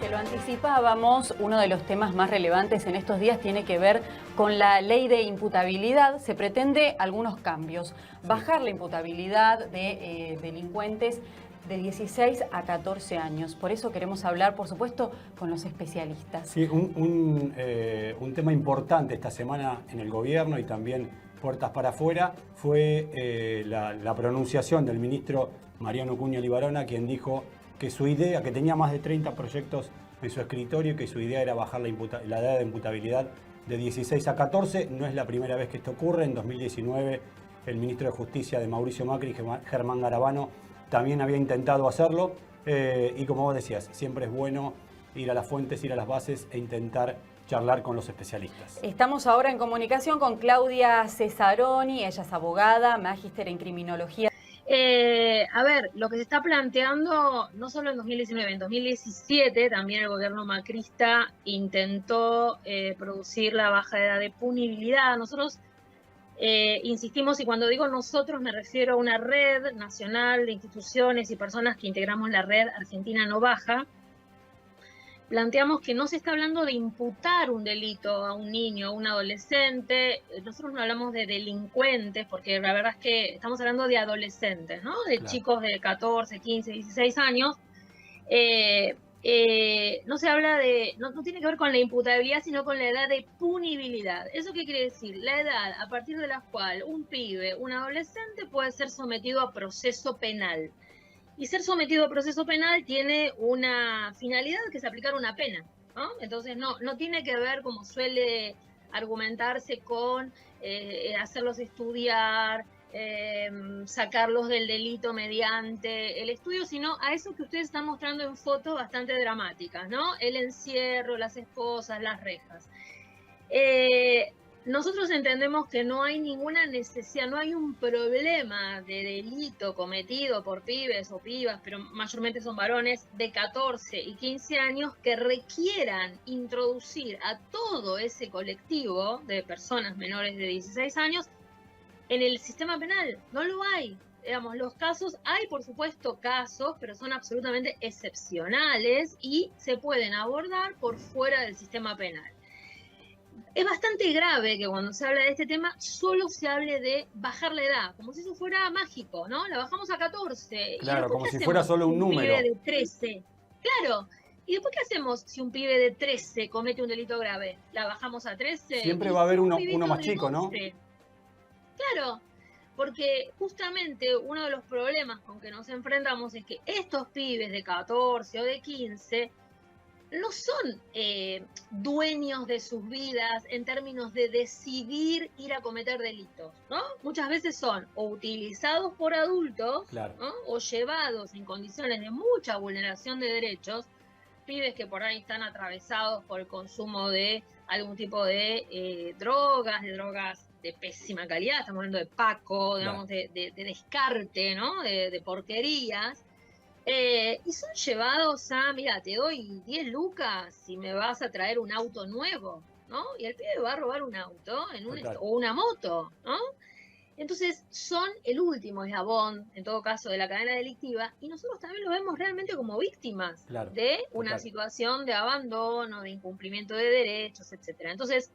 Te lo anticipábamos, uno de los temas más relevantes en estos días tiene que ver con la ley de imputabilidad. Se pretende algunos cambios, bajar la imputabilidad de delincuentes de 16 a 14 años. Por eso queremos hablar, por supuesto, con los especialistas. Sí, un tema importante esta semana en el gobierno y también puertas para afuera fue la pronunciación del ministro Mariano Cunha Libarona, quien dijo que su idea, que tenía más de 30 proyectos en su escritorio y que su idea era bajar la edad de imputabilidad de 16 a 14. No es la primera vez que esto ocurre. En 2019 el ministro de Justicia de Mauricio Macri, Germán Garabano, también había intentado hacerlo. Y como vos decías, siempre es bueno ir a las fuentes, ir a las bases e intentar charlar con los especialistas. Estamos ahora en comunicación con Claudia Cesaroni, ella es abogada, magíster en criminología. A ver, lo que se está planteando, no solo en 2019, en 2017 también el gobierno macrista intentó producir la baja de edad de punibilidad. Nosotros insistimos, y cuando digo nosotros me refiero a una red nacional de instituciones y personas que integramos la red Argentina No Baja. Planteamos que no se está hablando de imputar un delito a un niño o un adolescente. Nosotros no hablamos de delincuentes, porque la verdad es que estamos hablando de adolescentes, ¿no? De Claro. chicos de 14, 15, 16 años. No se habla de, no tiene que ver con la imputabilidad, sino con la edad de punibilidad. ¿Eso qué quiere decir? La edad a partir de la cual un pibe, un adolescente puede ser sometido a proceso penal. Y ser sometido a proceso penal tiene una finalidad que es aplicar una pena, ¿no? Entonces no tiene que ver, como suele argumentarse, con hacerlos estudiar, sacarlos del delito mediante el estudio, sino a eso que ustedes están mostrando en fotos bastante dramáticas, ¿no? El encierro, las esposas, las rejas. Nosotros entendemos que no hay ninguna necesidad, no hay un problema de delito cometido por pibes o pibas, pero mayormente son varones de 14 y 15 años que requieran introducir a todo ese colectivo de personas menores de 16 años en el sistema penal. No lo hay. Digamos, los casos, hay por supuesto casos, pero son absolutamente excepcionales y se pueden abordar por fuera del sistema penal. Es bastante grave que cuando se habla de este tema solo se hable de bajar la edad, como si eso fuera mágico, ¿no? La bajamos a 14. Claro, ¿Y como qué si hacemos fuera solo un número. pibe de 13? Claro. ¿Y después qué hacemos si un pibe de 13 comete un delito grave? ¿La bajamos a 13? Siempre va a haber un uno más chico, ¿no? Claro, porque justamente uno de los problemas con que nos enfrentamos es que estos pibes de 14 o de 15 no son dueños de sus vidas en términos de decidir ir a cometer delitos, ¿no? Muchas veces son o utilizados por adultos, Claro, ¿no? O llevados en condiciones de mucha vulneración de derechos, pibes que por ahí están atravesados por el consumo de algún tipo de drogas de pésima calidad, estamos hablando de Paco, digamos, claro. de descarte, ¿no? De porquerías. Y son llevados a, mira, te doy 10 lucas si me vas a traer un auto nuevo, ¿no? Y el pibe va a robar un auto o una moto, ¿no? Entonces son el último eslabón, en todo caso, de la cadena delictiva, y nosotros también lo vemos realmente como víctimas Claro, de una total. situación de abandono, de incumplimiento de derechos, etcétera. Entonces,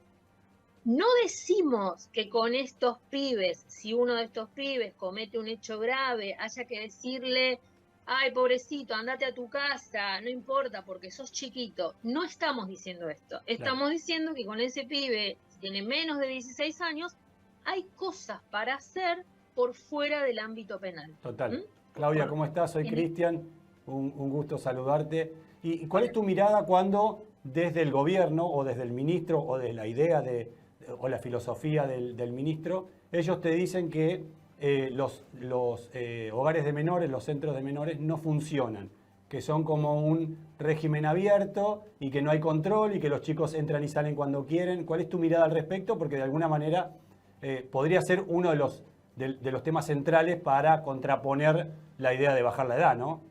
no decimos que con estos pibes, si uno de estos pibes comete un hecho grave, haya que decirle, ay, pobrecito, andate a tu casa, no importa porque sos chiquito. No estamos diciendo esto. Estamos diciendo que con ese pibe, si tiene menos de 16 años, hay cosas para hacer por fuera del ámbito penal. Total. ¿Mm? Claudia, ¿cómo estás? Soy Cristian, un gusto saludarte. ¿Y cuál es tu mirada cuando desde el gobierno o desde el ministro o desde la idea o la filosofía del ministro, ellos te dicen que los hogares de menores, los centros de menores no funcionan, que son como un régimen abierto y que no hay control y que los chicos entran y salen cuando quieren? ¿Cuál es tu mirada al respecto? Porque de alguna manera podría ser uno de los temas centrales para contraponer la idea de bajar la edad, ¿no?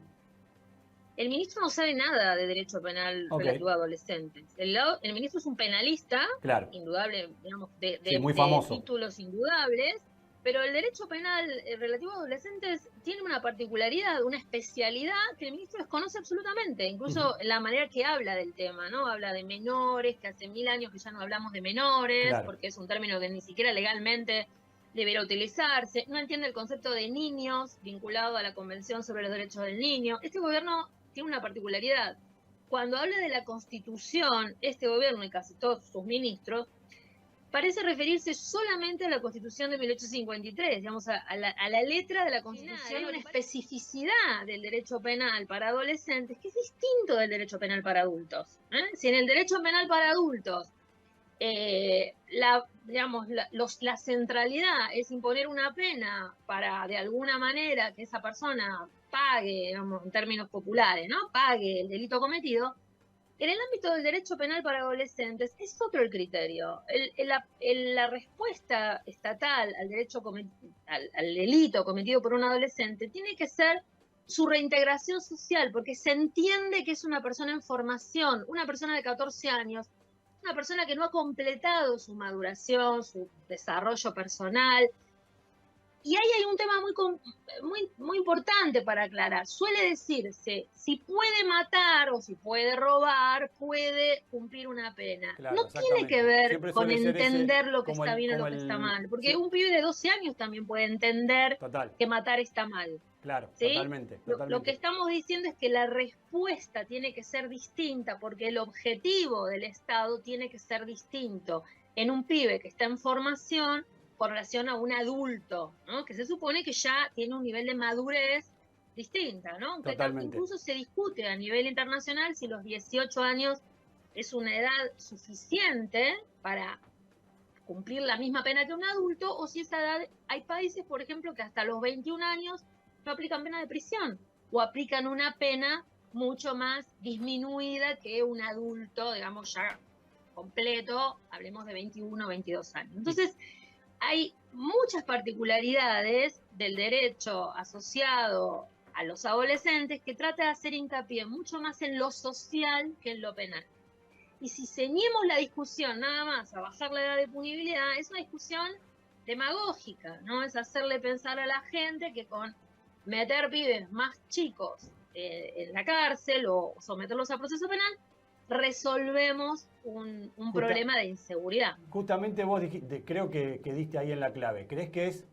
El ministro no sabe nada de derecho penal relativo a adolescentes. El ministro es un penalista, Claro. indudable, digamos, Sí, muy de famoso. títulos indudables, Pero el derecho penal relativo a adolescentes tiene una particularidad, una especialidad que el ministro desconoce absolutamente, incluso la manera que habla del tema, ¿no? Habla de menores, que hace 1000 años que ya no hablamos de menores, Claro. porque es un término que ni siquiera legalmente debería utilizarse. No entiende el concepto de niños vinculado a la Convención sobre los Derechos del Niño. Este gobierno tiene una particularidad. Cuando habla de la Constitución, este gobierno y casi todos sus ministros, parece referirse solamente a la Constitución de 1853, digamos, a la letra de la Constitución, una especificidad del derecho penal para adolescentes que es distinto del derecho penal para adultos. Si en el derecho penal para adultos la centralidad es imponer una pena para, de alguna manera, que esa persona pague, digamos, en términos populares, ¿no? Pague el delito cometido. En el ámbito del derecho penal para adolescentes es otro el criterio. La respuesta estatal al al delito cometido por un adolescente tiene que ser su reintegración social, porque se entiende que es una persona en formación, una persona de 14 años, una persona que no ha completado su maduración, su desarrollo personal. Y ahí hay un tema muy importante para aclarar. Suele decirse, si puede matar o si puede robar, puede cumplir una pena. Claro, no tiene que ver siempre con entender lo que como está bien o como lo que está mal. Porque sí. un pibe de 12 años también puede entender Total. que matar está mal. Claro, ¿sí? totalmente. Lo que estamos diciendo es que la respuesta tiene que ser distinta porque el objetivo del Estado tiene que ser distinto en un pibe que está en formación con relación a un adulto, ¿no? Que se supone que ya tiene un nivel de madurez distinta, ¿no? Que incluso se discute a nivel internacional si los 18 años es una edad suficiente para cumplir la misma pena que un adulto, o si esa edad, hay países, por ejemplo, que hasta los 21 años no aplican pena de prisión, o aplican una pena mucho más disminuida que un adulto, digamos, ya completo, hablemos de 21 o 22 años. Entonces, hay muchas particularidades del derecho asociado a los adolescentes que trata de hacer hincapié mucho más en lo social que en lo penal. Y si ceñimos la discusión nada más a bajar la edad de punibilidad, es una discusión demagógica, ¿no? Es hacerle pensar a la gente que con meter pibes más chicos en la cárcel o someterlos a proceso penal, resolvemos un problema de inseguridad. Justamente vos creo que diste ahí en la clave. ¿Crees que es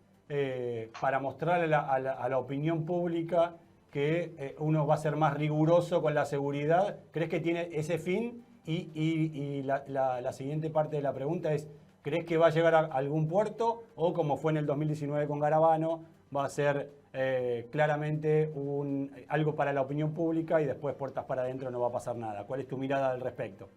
para mostrarle a la opinión pública que uno va a ser más riguroso con la seguridad? ¿Crees que tiene ese fin? Y la siguiente parte de la pregunta es, ¿crees que va a llegar a algún puerto? O como fue en el 2019 con Garabano, va a ser claramente algo para la opinión pública y después puertas para adentro no va a pasar nada. ¿Cuál es tu mirada al respecto?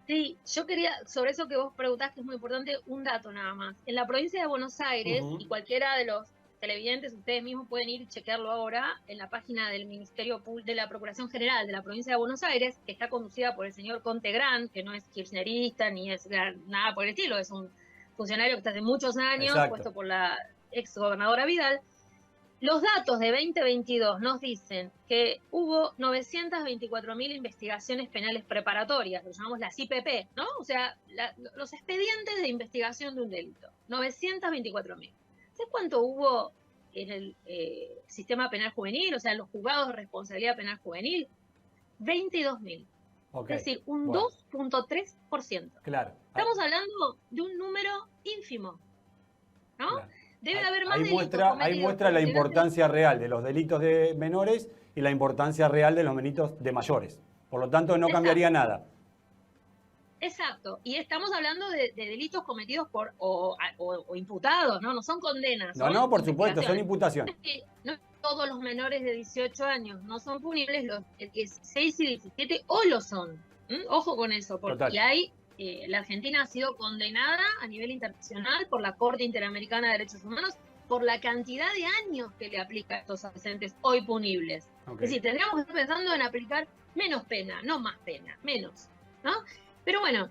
Sí, yo quería, sobre eso que vos preguntaste, es muy importante, un dato nada más. En la provincia de Buenos Aires, y cualquiera de los televidentes, ustedes mismos pueden ir y chequearlo ahora, en la página del Ministerio de la Procuración General de la provincia de Buenos Aires, que está conducida por el señor Contegrán, que no es kirchnerista ni es nada por el estilo, es un funcionario que está hace muchos años, puesto por la ex gobernadora Vidal. Los datos de 2022 nos dicen que hubo 924.000 investigaciones penales preparatorias, lo llamamos las IPP, ¿no? O sea, los expedientes de investigación de un delito. 924.000. ¿Sabes cuánto hubo en el sistema penal juvenil? O sea, en los juzgados de responsabilidad penal juvenil. 22.000. Okay. Es decir, un 2.3%. Claro. Estamos hablando de un número ínfimo, ¿no? Claro. Debe haber más ahí muestra la importancia real de los delitos de menores y la importancia real de los delitos de mayores. Por lo tanto, no cambiaría nada. Exacto. Y estamos hablando de delitos cometidos por o imputados, ¿no? No son condenas. No, por supuesto, son imputaciones. No todos los menores de 18 años no son punibles, los 16 y 17 o lo son. Ojo con eso, porque hay... la Argentina ha sido condenada a nivel internacional por la Corte Interamericana de Derechos Humanos por la cantidad de años que le aplica a estos adolescentes hoy punibles. Es decir, tendríamos que estar pensando en aplicar menos pena, no más pena, menos, ¿no? Pero bueno,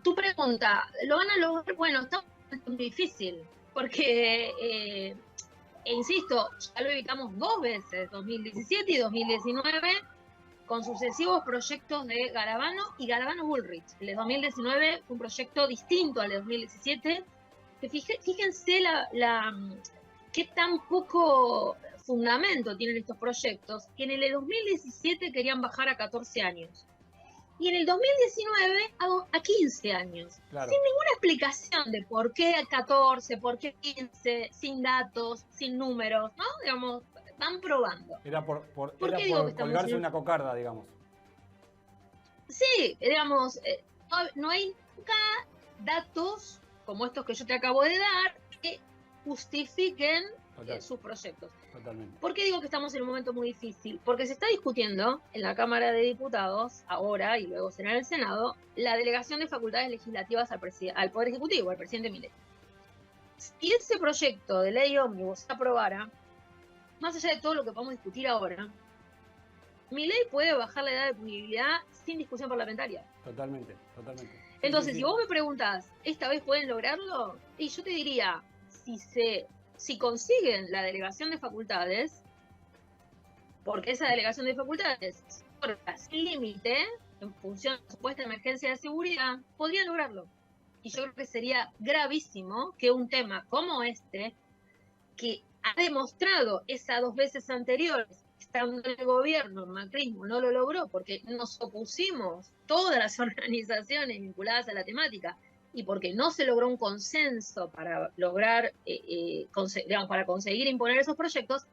tu pregunta, ¿lo van a lograr? Bueno, está muy difícil, porque, insisto, ya lo evitamos 2 veces, 2017 y 2019, con sucesivos proyectos de Garabano y Garabano-Bullrich. El de 2019 fue un proyecto distinto al de 2017, que fíjense qué tan poco fundamento tienen estos proyectos, que en el 2017 querían bajar a 14 años. Y en el 2019 a 15 años. Claro. Sin ninguna explicación de por qué 14, por qué 15, sin datos, sin números, ¿no? Digamos, van probando. Era por que colgarse una cocarda, digamos. Sí, digamos, no hay nunca datos como estos que yo te acabo de dar que justifiquen sus proyectos. Totalmente. ¿Por qué digo que estamos en un momento muy difícil? Porque se está discutiendo en la Cámara de Diputados, ahora y luego será en el Senado, la delegación de facultades legislativas al Poder Ejecutivo, al presidente Milei. Si ese proyecto de ley ómnibus se aprobara, más allá de todo lo que podemos discutir ahora, Milei puede bajar la edad de punibilidad sin discusión parlamentaria. Totalmente, totalmente. Entonces, si vos me preguntás, ¿esta vez pueden lograrlo? Y yo te diría, si consiguen la delegación de facultades, porque esa delegación de facultades sin límite, en función de la supuesta emergencia de seguridad, podrían lograrlo. Y yo creo que sería gravísimo que un tema como este, que ha demostrado esas 2 veces anteriores, estando en el gobierno, el macrismo no lo logró porque nos opusimos todas las organizaciones vinculadas a la temática y porque no se logró un consenso para lograr, para conseguir imponer esos proyectos,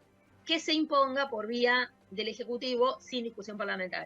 que se imponga por vía del Ejecutivo sin discusión parlamentaria.